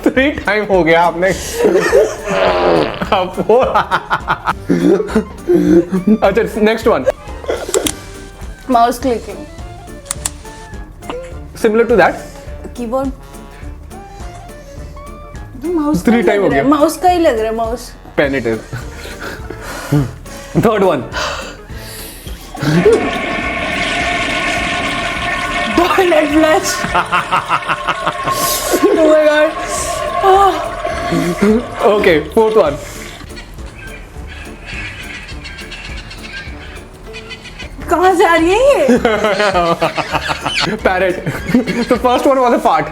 3 time हो गया आपने। अब 4। अच्छा next one. Mouse clicking. Similar to that. Keyboard. Mouse 3 time हो गया। माउस का ही लग रहा है, mouse. Pen it is. Third one. Toilet flush. Oh my god. Okay fourth one. कहाँ से आ रही है ये? पैरेट। तो first one was a fart.